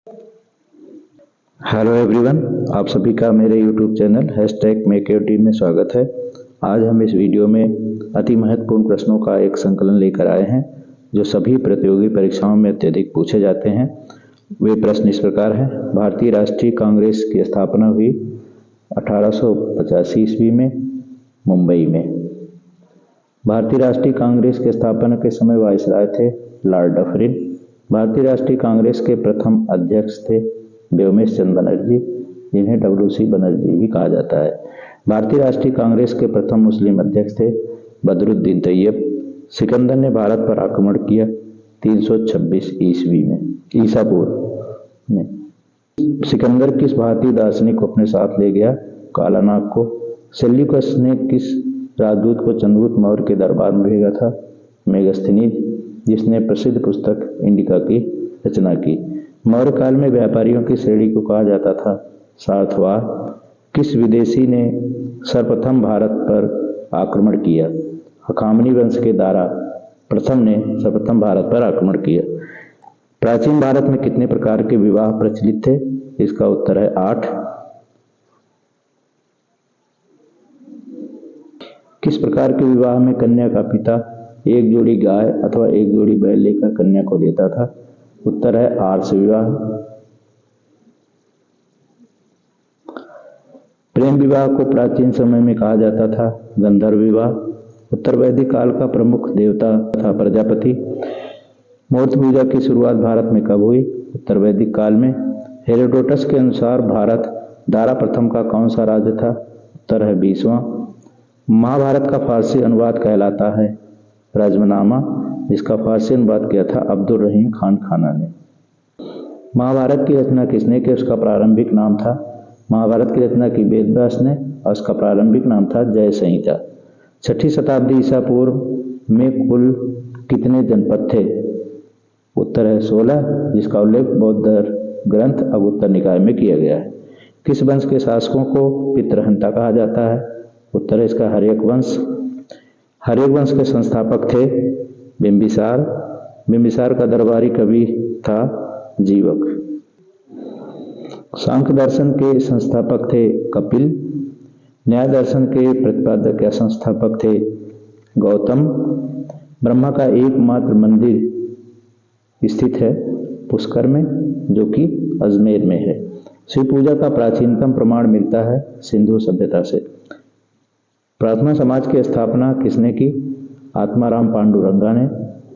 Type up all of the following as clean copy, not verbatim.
Hello everyone, आप सभी का मेरे YouTube channel #make your team में स्वागत है। आज हम इस वीडियो में अति महत्वपूर्ण प्रश्नों का एक संकलन लेकर आए हैं जो सभी प्रतियोगी परीक्षाओं में अत्यधिक पूछे जाते हैं। वे प्रश्न इस प्रकार हैं। भारतीय राष्ट्रीय कांग्रेस की स्थापना हुई 1885 ईस्वी में मुंबई में। भारतीय राष्ट्रीय कांग्रेस के स्थापना के समय वायसराय थे लॉर्ड डफरिन। भारतीय राष्ट्रीय कांग्रेस के प्रथम अध्यक्ष थे व्योमेश चंद्र बनर्जी, जिन्हें WC बनर्जी भी कहा जाता है। भारतीय राष्ट्रीय कांग्रेस के प्रथम मुस्लिम अध्यक्ष थे बदरुद्दीन तैयब। सिकंदर ने भारत पर आक्रमण किया 326 ईस्वी में ईसा पूर्व में। सिकंदर किस भारतीय दार्शनिक को अपने साथ ले गया? कालानाग को। सेल्यूकस ने किस राजदूत को चंद्रगुप्त मौर्य के दरबार में भेजा था? मेगस्थनीज, जिसने प्रसिद्ध पुस्तक इंडिका की रचना की। मौर्य काल में व्यापारियों की श्रेणी को कहा जाता था सार्थवाह। किस विदेशी ने सर्वप्रथम भारत पर आक्रमण किया? हखामनी वंश के दारा प्रथम ने सर्वप्रथम भारत पर आक्रमण किया। प्राचीन भारत में कितने प्रकार के विवाह प्रचलित थे? इसका उत्तर है 8। किस प्रकार के विवाह में कन्या का पिता एक जोड़ी गाय अथवा एक जोड़ी बैल लेकर कन्या को देता था? उत्तर है आर्ष विवाह। प्रेम विवाह को प्राचीन समय में कहा जाता था गंधर्व विवाह। उत्तर वैदिक काल का प्रमुख देवता था प्रजापति। मूर्ति पूजा की शुरुआत भारत में कब हुई? उत्तर वैदिक काल में। हेरोडोटस के अनुसार भारत दारा प्रथम का कौन सा राज्य था? उत्तर है 20वां। महाभारत का फारसी अनुवाद कहलाता है रजमनामा, जिसका फारसी अनुवाद किया था अब्दुल रहीम खान खाना ने। महाभारत की रचना किसने की? उसका प्रारंभिक नाम था महाभारत की रचना की वेद व्यास ने और उसका प्रारंभिक नाम था जय संहिता। 6ठी शताब्दी ईसा पूर्व में कुल कितने जनपद थे? उत्तर है 16, जिसका उल्लेख बौद्ध ग्रंथ अगुत्तर निकाय में किया गया है। किस वंश के शासकों को पितृहंता कहा जाता है? उत्तर है इसका हर्यक वंश। हर्यक वंश के संस्थापक थे बिंबिसार। बिंबिसार का दरबारी कवि था जीवक। सांख्य दर्शन के संस्थापक थे कपिल। न्याय दर्शन के प्रतिपादक या संस्थापक थे गौतम। ब्रह्मा का एकमात्र मंदिर स्थित है पुष्कर में, जो कि अजमेर में है। शिव पूजा का प्राचीनतम प्रमाण मिलता है सिंधु सभ्यता से। प्रार्थना समाज की स्थापना किसने की? आत्माराम पांडुरंगा ने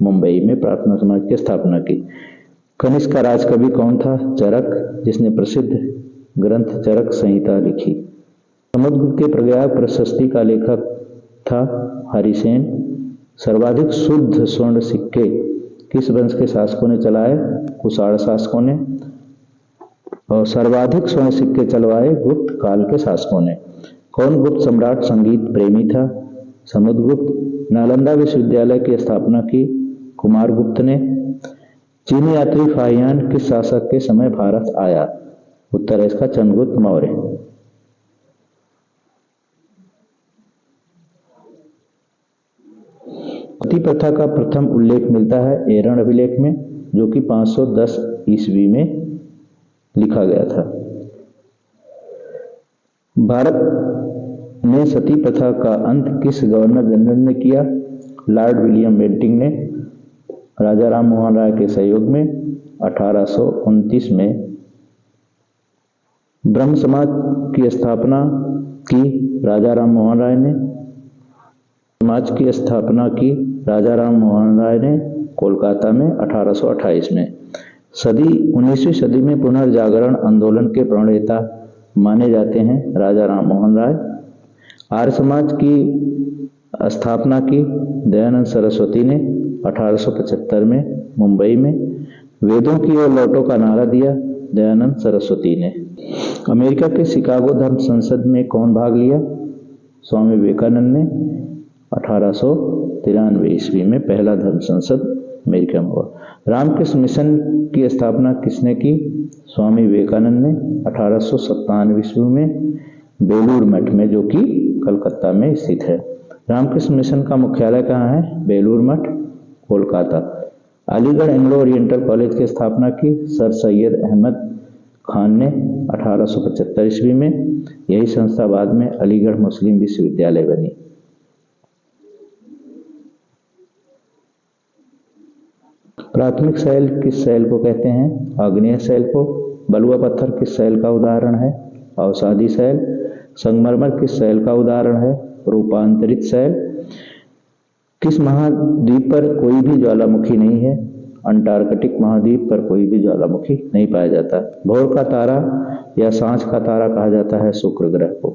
मुंबई में प्रार्थना समाज की स्थापना की। कनिष्क का राजकवि कौन था? चरक, जिसने प्रसिद्ध ग्रंथ चरक संहिता लिखी। समुद्रगुप्त के प्रयाग प्रशस्ति का लेखक था हरिसेन। सर्वाधिक शुद्ध स्वर्ण सिक्के किस वंश के शासकों ने चलाए? कुषाण शासकों ने। और सर्वाधिक स्वर्ण सिक्के चलवाए गुप्त काल के शासकों ने। कौन गुप्त सम्राट संगीत प्रेमी था? समुद्रगुप्त। नालंदा विश्वविद्यालय की स्थापना की कुमारगुप्त ने। चीनी यात्री फाहियान किस शासक के समय भारत आया? उत्तर है इसका चंद्रगुप्त मौर्य। सती प्रथा का प्रथम उल्लेख मिलता है एरण अभिलेख में, जो कि 510 ईस्वी में लिखा गया था। भारत में सती प्रथा का अंत किस गवर्नर जनरल ने किया? लॉर्ड विलियम बेंटिंक ने। राजा राम मोहन राय के सहयोग में 1829 में। ब्रह्म समाज की स्थापना की राजा राम मोहन राय ने। समाज की स्थापना की राजा राम मोहन राय ने कोलकाता में 1828 में। 19वीं सदी में पुनर्जागरण आंदोलन के प्रणेता माने जाते हैं राजा राम मोहन राय। आर्य समाज की स्थापना की दयानंद सरस्वती ने 1875 में मुंबई में। वेदों की ओर लौटो का नारा दिया दयानंद सरस्वती ने। अमेरिका के शिकागो धर्म संसद में कौन भाग लिया? स्वामी विवेकानंद ने। 1893 ईस्वी में पहला धर्म संसद अमेरिका में हुआ। रामकृष्ण मिशन की स्थापना किसने की? स्वामी विवेकानंद ने। 1897 ईस्वी में बेलूर मठ में, जो कि कलकत्ता में स्थित है। रामकृष्ण मिशन का मुख्यालय कहाँ है? Belur Math, Kolkata. Aligarh Anglo oriental college की स्थापना की सर सैयद अहमद खान ने 1875 ईस्वी में। यही संस्था बाद में अलीगढ़ मुस्लिम विश्वविद्यालय बनी। प्राथमिक शैल किस शैल को कहते हैं? आग्नेय शैल को। बलुआ पत्थर किस शैल का उदाहरण है? अवसादी शैल। संगमरमर किस शैल का उदाहरण है? रूपांतरित शैल। किस महाद्वीप पर कोई भी ज्वालामुखी नहीं है? अंटार्कटिक महाद्वीप पर कोई भी ज्वालामुखी नहीं पाया जाता। भोर का तारा या सांझ का तारा कहा जाता है शुक्र ग्रह को।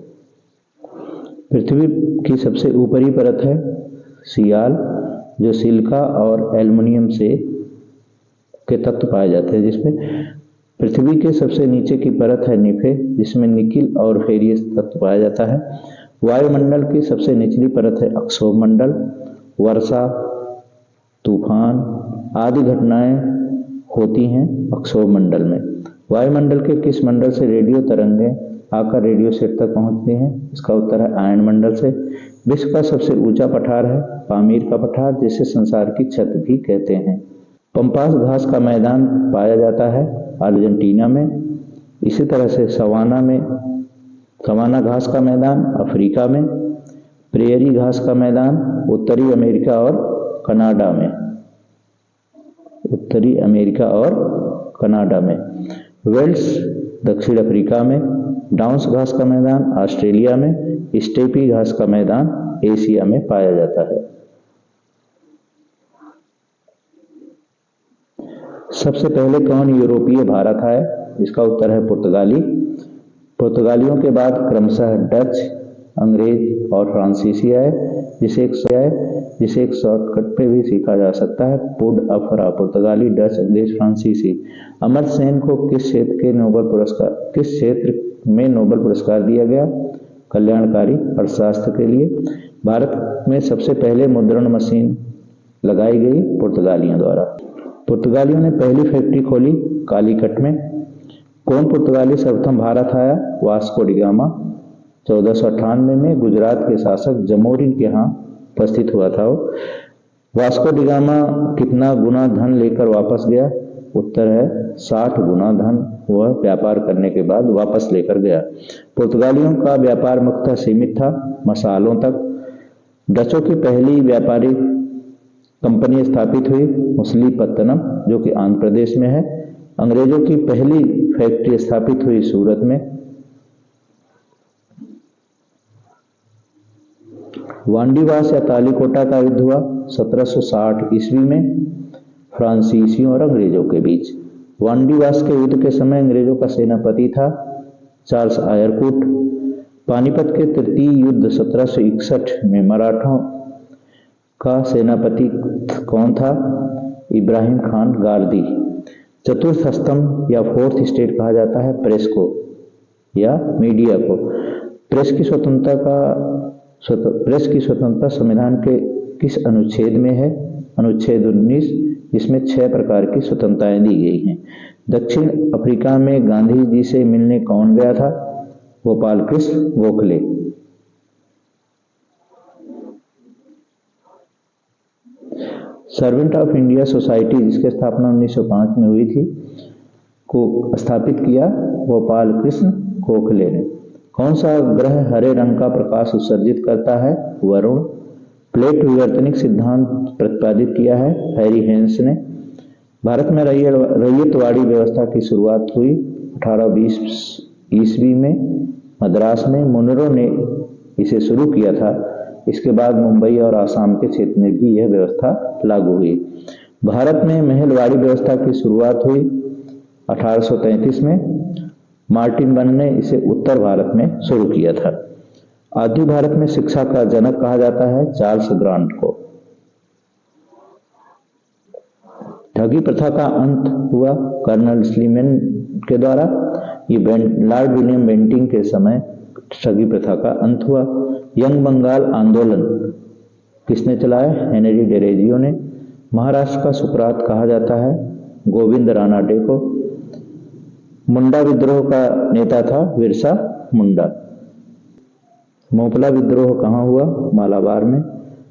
पृथ्वी की सबसे ऊपरी परत है सियाल, जो सिलिका और एल्युमिनियम से के तत्व पाए जाते हैं, जिसमें पृथ्वी के सबसे नीचे की परत है निफे, जिसमें निकिल और फेरियस तत्व पाया जाता है। वायुमंडल की सबसे निचली परत है अक्षोभ मंडल। वर्षा, तूफान आदि घटनाएं होती हैं अक्षोभ मंडल में। वायुमंडल के किस मंडल से रेडियो तरंगें आकर रेडियो सेट तक पहुंचती हैं? इसका उत्तर है आयन मंडल से। विश्व का सबसे ऊंचा पठार है पामीर का पठार, जिसे संसार की छत भी कहते हैं। पंपास घास का मैदान पाया जाता है अर्जेंटीना में। इसी तरह से सवाना घास का मैदान अफ्रीका में। प्रेयरी घास का मैदान उत्तरी अमेरिका और कनाडा में। उत्तरी अमेरिका और कनाडा में। वेल्स दक्षिण अफ्रीका में। डाउन्स घास का मैदान ऑस्ट्रेलिया में। स्टेपी घास का मैदान एशिया में पाया जाता है। सबसे पहले कौन यूरोपीय भारत आए? इसका उत्तर है पुर्तगाली। पुर्तगालियों के बाद क्रमशः डच, अंग्रेज और फ्रांसीसी आए, जिसे एक शॉर्टकट पे भी सीखा जा सकता है। पुड अफरा। पुर्तगाली, डच, अंग्रेज, फ्रांसीसी। अमर्त्य सेन को किस क्षेत्र में नोबेल पुरस्कार दिया गया? कल्याणकारी अर्थशास्त्र के लिए। भारत में सबसे पहले मुद्रण मशीन लगाई गई पुर्तगालियों द्वारा। पुर्तगालियों ने पहली फैक्ट्री खोली कालीकट में। कौन पुर्तगाली सर्वप्रथम भारत आया? Vasco D gamma. 1498 में गुजरात के शासक जमोरिन के यहाँ उपस्थित हुआ था। वास्को डी गामा कितना गुना धन लेकर वापस गया? उत्तर है 60 गुना धन वह व्यापार करने के बाद वापस लेकर गया। पुर्तगालियों का व्यापार मुख्यतः सीमित था मसालों तक। डचों की पहली व्यापारिक कंपनी स्थापित हुई मछलीपत्तनम, जो कि आंध्र प्रदेश में है। अंग्रेजों की पहली फैक्ट्री स्थापित हुई सूरत में। वांडीवास या तालीकोटा का युद्ध हुआ 1760 ईस्वी में फ्रांसीसियों और अंग्रेजों के बीच। वांडीवास के युद्ध के समय अंग्रेजों का सेनापति था चार्ल्स आयरकूट। पानीपत के तृतीय युद्ध 1761 में मराठों का सेनापति कौन था? इब्राहिम खान गारदी। चतुर्थ स्तंभ या फोर्थ स्टेट कहा जाता है प्रेस को या मीडिया को। प्रेस की स्वतंत्रता संविधान के किस अनुच्छेद में है? अनुच्छेद 19, जिसमें 6 प्रकार की स्वतंत्रताएं दी गई हैं। दक्षिण अफ्रीका में गांधी जी से मिलने कौन गया था? Gopal Krishna Gokhale. Servant of India society, जिसकी स्थापना 1905 में हुई थी, को स्थापित किया गोपाल कृष्ण गोखले ने। कौन सा ग्रह हरे रंग का प्रकाश उत्सर्जित करता है? वरुण। प्लेट विवर्तनिक सिद्धांत प्रतिपादित किया है हैरी हेंस ने। भारत में रैयतवाड़ी व्यवस्था की शुरुआत हुई 1820 ईस्वी में मद्रास में। मुनरो ने इसे शुरू किया था। इसके बाद मुंबई और आसाम के क्षेत्र में भी यह व्यवस्था लागू हुई। भारत में महलवाड़ी व्यवस्था की शुरुआत हुई 1833 में। मार्टिन वन ने इसे उत्तर भारत में शुरू किया था। आधुनिक भारत में शिक्षा का जनक कहा जाता है चार्ल्स ग्रांट को। ठगी प्रथा का अंत हुआ कर्नल स्लीमैन के द्वारा। ये लॉर्ड विलियम बेंटिंग के समय ठगी प्रथा का अंत हुआ। यंग बंगाल आंदोलन किसने चलाया? हेनरी डेरेजियो ने। महाराष्ट्र का सुकरात कहा जाता है गोविंद रानाडे को। मुंडा विद्रोह का नेता था बिरसा मुंडा। मोपला विद्रोह कहाँ हुआ? मालाबार में।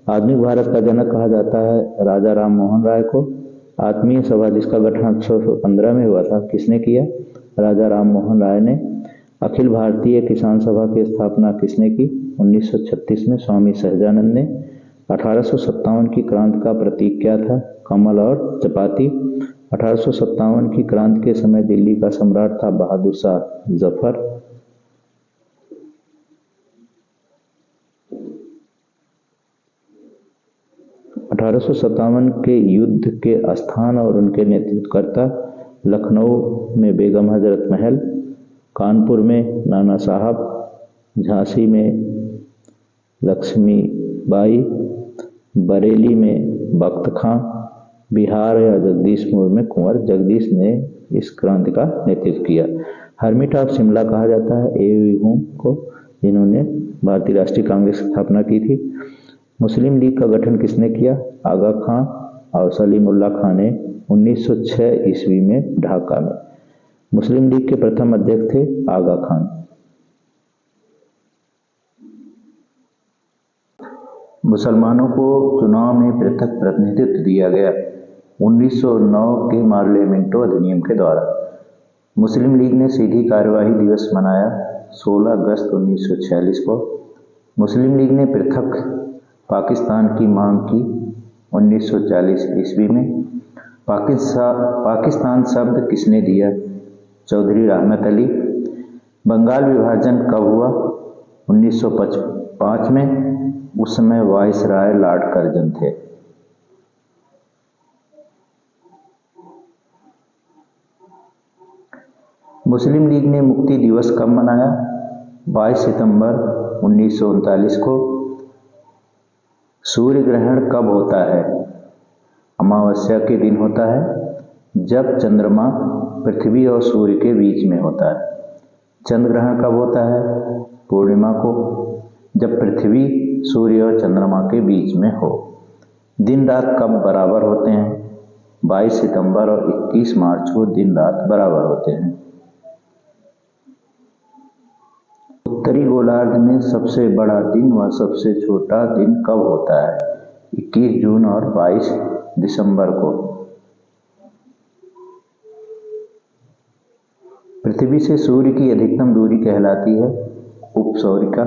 आधुनिक भारत का जनक कहा जाता है राजा राम मोहन राय को। आत्मीय सभा जिसका गठन 1815 में हुआ था, किसने किया? राजा राम मोहन राय ने। अखिल भारतीय किसान सभा की स्थापना किसने की? 1936 में स्वामी सहजानंद ने। 1857 की क्रांति का प्रतीक क्या था? कमल और चपाती। 1857 की क्रांति के समय दिल्ली का सम्राट था बहादुर शाह जफर। 1857 के युद्ध के स्थान और उनके नेतृत्वकर्ता: लखनऊ में बेगम हजरत महल, कानपुर में नाना साहब, झांसी में लक्ष्मीबाई, बरेली में बख्त खां, बिहार या जगदीशपुर में कुंवर जगदीश ने इस क्रांति का नेतृत्व किया। हर्मिट ऑफ शिमला कहा जाता है ए.वी. होम को, जिन्होंने भारतीय राष्ट्रीय कांग्रेस की स्थापना की थी। मुस्लिम लीग का गठन किसने किया? आगा खां और सलीमुल्लाह खां ने 1906 ईस्वी में ढाका में। मुस्लिम लीग के प्रथम अध्यक्ष थे आगा खान। मुसलमानों को चुनाव में पृथक प्रतिनिधित्व दिया गया 1909 के पार्लियामेंटो अधिनियम के द्वारा। मुस्लिम लीग ने सीधी कार्यवाही दिवस मनाया 16 अगस्त 1946 को। मुस्लिम लीग ने पृथक पाकिस्तान की मांग की 1940 ईस्वी में। पाकिस्तान शब्द किसने दिया? चौधरी रहमत अली। बंगाल विभाजन कब हुआ? 1905 में। उस समय वायसराय लॉर्ड कर्जन थे। मुस्लिम लीग ने मुक्ति दिवस कब मनाया? 22 सितंबर 1939 को। सूर्य ग्रहण कब होता है? अमावस्या के दिन होता है जब चंद्रमा पृथ्वी और सूर्य के बीच में होता है। चंद्र ग्रहण कब होता है? पूर्णिमा को, जब पृथ्वी सूर्य और चंद्रमा के बीच में हो। दिन रात कब बराबर होते हैं? 22 सितंबर और 21 मार्च को दिन रात बराबर होते हैं। उत्तरी गोलार्ध में सबसे बड़ा दिन व सबसे छोटा दिन कब होता है? 21 जून और 22 दिसंबर को। पृथ्वी से सूर्य की अधिकतम दूरी कहलाती है उपसौरिका,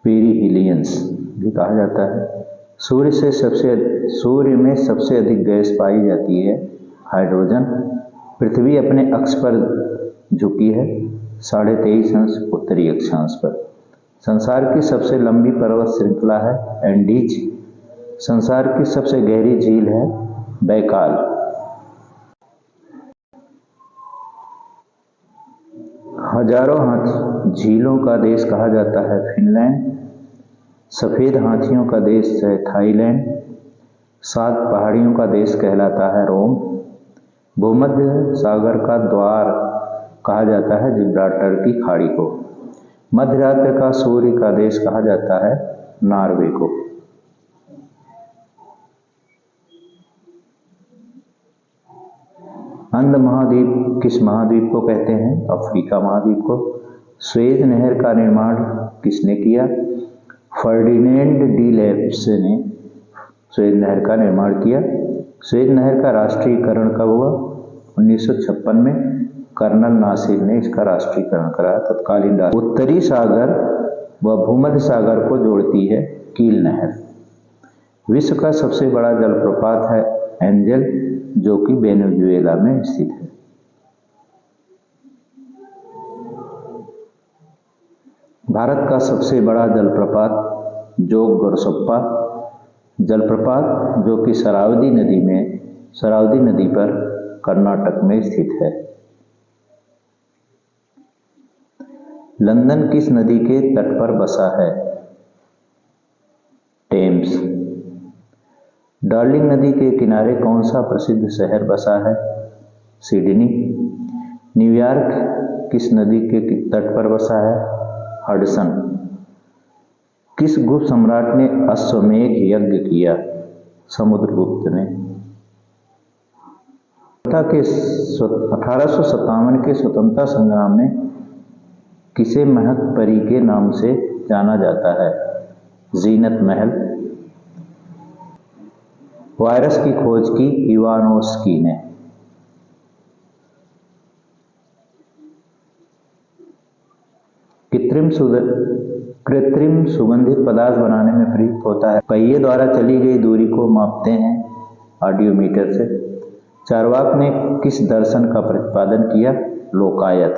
पेरिहिलियंस भी कहा जाता है। सूर्य में सबसे अधिक गैस पाई जाती है हाइड्रोजन। पृथ्वी अपने अक्ष पर झुकी है 23.5 अंश उत्तरी अक्षांश पर। संसार की सबसे लंबी पर्वत श्रृंखला है एंडीज। संसार की सबसे गहरी झील है बैकाल। हजारों हाथी झीलों का देश कहा जाता है फिनलैंड। सफेद हाथियों का देश है थाईलैंड। 7 पहाड़ियों का देश कहलाता है रोम। भूमध्य सागर का द्वार कहा जाता है जिब्राल्टर की खाड़ी को। मध्यरात्रि का सूर्य का देश कहा जाता है नॉर्वे को। अंध महाद्वीप किस महाद्वीप को कहते हैं? अफ्रीका महाद्वीप को। स्वेज नहर का निर्माण किसने किया? फर्डिनेंड डी लेप्स ने स्वेज नहर का निर्माण किया। स्वेज नहर का राष्ट्रीयकरण कब हुआ? 1956 में। कर्नल नासिर ने इसका राष्ट्रीयकरण कराया, तत्कालीन। उत्तरी सागर व भूमध्य सागर को जोड़ती है कील नहर। विश्व का सबसे बड़ा जलप्रपात है एंजल, जो कि वेनेजुएला में स्थित है। भारत का सबसे बड़ा जलप्रपात जोग गोरसप्पा जलप्रपात, जो कि शरावती नदी पर कर्नाटक में स्थित है। लंदन किस नदी के तट पर बसा है? टेम्स। डार्लिंग नदी के किनारे कौन सा प्रसिद्ध शहर बसा है? सिडनी। न्यूयॉर्क किस नदी के तट पर बसा है? हडसन। किस गुप्त सम्राट ने अश्वमेध यज्ञ किया? समुद्रगुप्त ने। 1857 के स्वतंत्रता संग्राम में किसे महक परी के नाम से जाना जाता है? जीनत महल। वायरस की खोज की इवानोस्की ने। कृत्रिम सुगंधित पदार्थ बनाने में प्रयुक्त होता है। पहिए द्वारा चली गई दूरी को मापते हैं ऑडियोमीटर से। चार्वाक ने किस दर्शन का प्रतिपादन किया? लोकायत।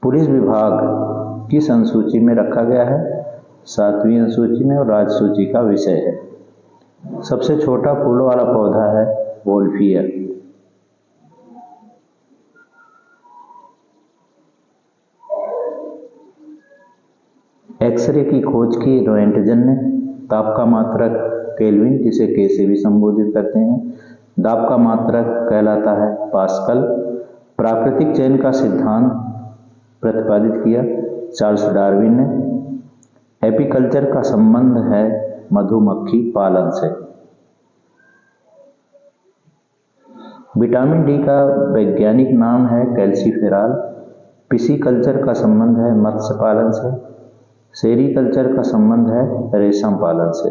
पुलिस विभाग किस अनुसूची में रखा गया है? 7वीं अनुसूची में, और राजसूची का विषय है। सबसे छोटा फूलों वाला पौधा है वोल्फियर। एक्सरे की खोज की रोएंटजन ने। ताप का मात्रक केल्विन, जिसे के से भी संबोधित करते हैं। दाब का मात्रक कहलाता है पास्कल। प्राकृतिक चयन का सिद्धांत प्रतिपादित किया चार्ल्स डार्विन ने। एपीकल्चर का संबंध है मधुमक्खी पालन से। विटामिन डी का वैज्ञानिक नाम है कैल्सीफेरॉल। पिसीकल्चर का संबंध है मत्स्य पालन से। सेरीकल्चर का संबंध है रेशम पालन से।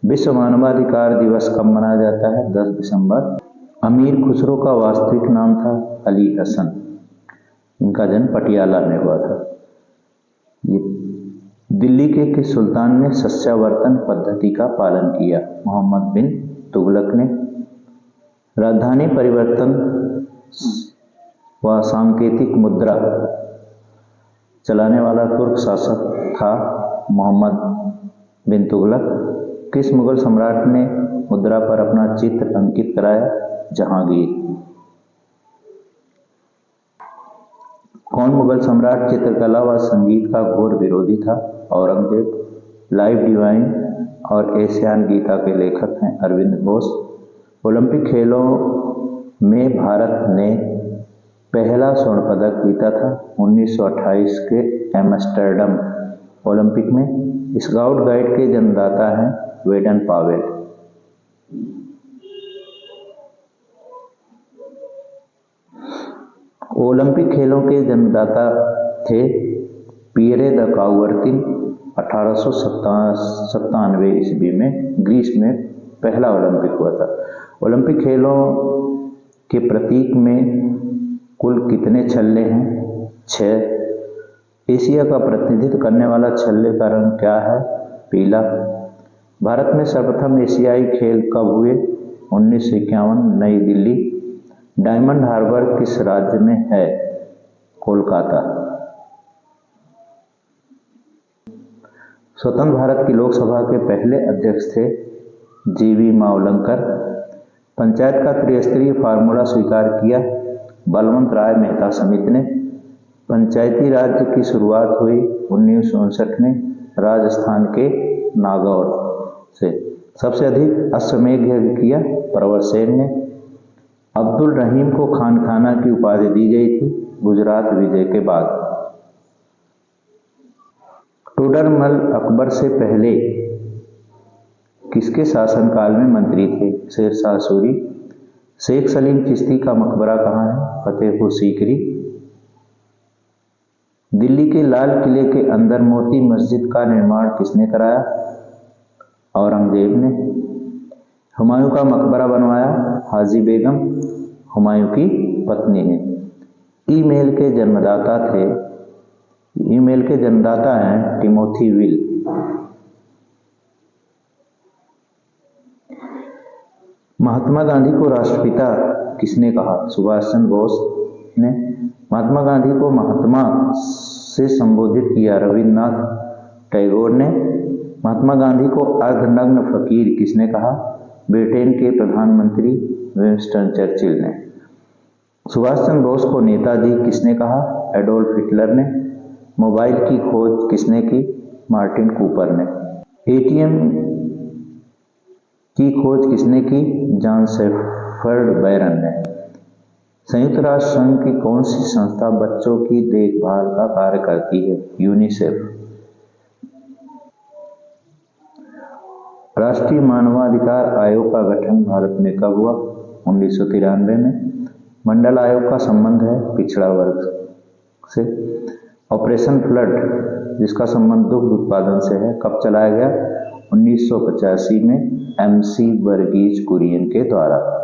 विश्व मानवाधिकार दिवस कब मनाया जाता है? 10 दिसंबर। अमीर खुसरो का वास्तविक नाम था अली हसन। इनका जन्म पटियाला में हुआ था। ये दिल्ली के किस सुल्तान ने सस्यावर्तन पद्धति का पालन किया? मोहम्मद बिन तुगलक ने। राजधानी परिवर्तन व सांकेतिक मुद्रा चलाने वाला तुर्क शासक था मोहम्मद बिन तुगलक। किस मुगल सम्राट ने मुद्रा पर अपना चित्र अंकित कराया? जहांगीर। कौन मुगल सम्राट चित्रकला व संगीत का घोर विरोधी था? औरंगजेब। लाइफ डिवाइन और एशियान गीता के लेखक हैं अरविंद घोष। ओलंपिक खेलों में भारत ने पहला स्वर्ण पदक जीता था 1928 के एम्स्टर्डम ओलंपिक में। स्काउट गाइड के जन्मदाता हैं वेडन पावेल। ओलंपिक खेलों के जन्मदाता थे पियरे द काउवर्तिन। 1897 ईस्वी में ग्रीस में पहला ओलंपिक हुआ था। ओलंपिक खेलों के प्रतीक में कुल कितने छल्ले हैं? 6। एशिया का प्रतिनिधित्व करने वाला छल्ले का रंग क्या है? पीला। भारत में सर्वप्रथम एशियाई खेल कब हुए? 1951, नई दिल्ली। डायमंड हार्बर किस राज्य में है? कोलकाता। स्वतंत्र भारत की लोकसभा के पहले अध्यक्ष थे जीवी मावलंकर। पंचायत का त्रिस्तरीय फार्मूला स्वीकार किया बलवंत राय मेहता समिति ने। पंचायती राज्य की शुरुआत हुई 1959 में राजस्थान के नागौर से। सबसे अधिक अश्वमेध यज्ञ किया प्रवर सेन ने। अब्दुल रहीम को खानखाना की उपाधि दी गई थी गुजरात विजय के बाद। टोडरमल अकबर से पहले किसके शासनकाल में मंत्री थे? शेरशाह सूरी। शेख सलीम चिश्ती का मकबरा कहाँ है? फतेहपुर सीकरी। दिल्ली के लाल किले के अंदर मोती मस्जिद का निर्माण किसने कराया? औरंगजेब ने। हुमायूं का मकबरा बनवाया हाजी बेगम, हुमायूं की पत्नी ने। ईमेल के जन्मदाता हैं टिमोथी विल। महात्मा गांधी को राष्ट्रपिता किसने कहा? सुभाष चंद्र बोस ने। महात्मा गांधी को महात्मा से संबोधित किया रविन्द्रनाथ टैगोर ने। महात्मा गांधी को अर्धनग्न फकीर किसने कहा? ब्रिटेन के प्रधानमंत्री विंस्टन चर्चिल ने। सुभाष चंद्र बोस को नेताजी किसने कहा? एडोल्फ हिटलर ने। मोबाइल की खोज किसने की? मार्टिन कूपर ने। एटीएम की खोज किसने की? जॉन शेफर्ड बैरन ने। संयुक्त राष्ट्र संघ की कौन सी संस्था बच्चों की देखभाल का कार्य करती है? यूनिसेफ। राष्ट्रीय मानवाधिकार आयोग का गठन भारत में कब हुआ? 1993 में। मंडल आयोग का संबंध है पिछड़ा वर्ग से। ऑपरेशन फ्लड जिसका संबंध दुग्ध उत्पादन से है कब चलाया गया? 1985 में एमसी वर्गीज कुरियन के द्वारा।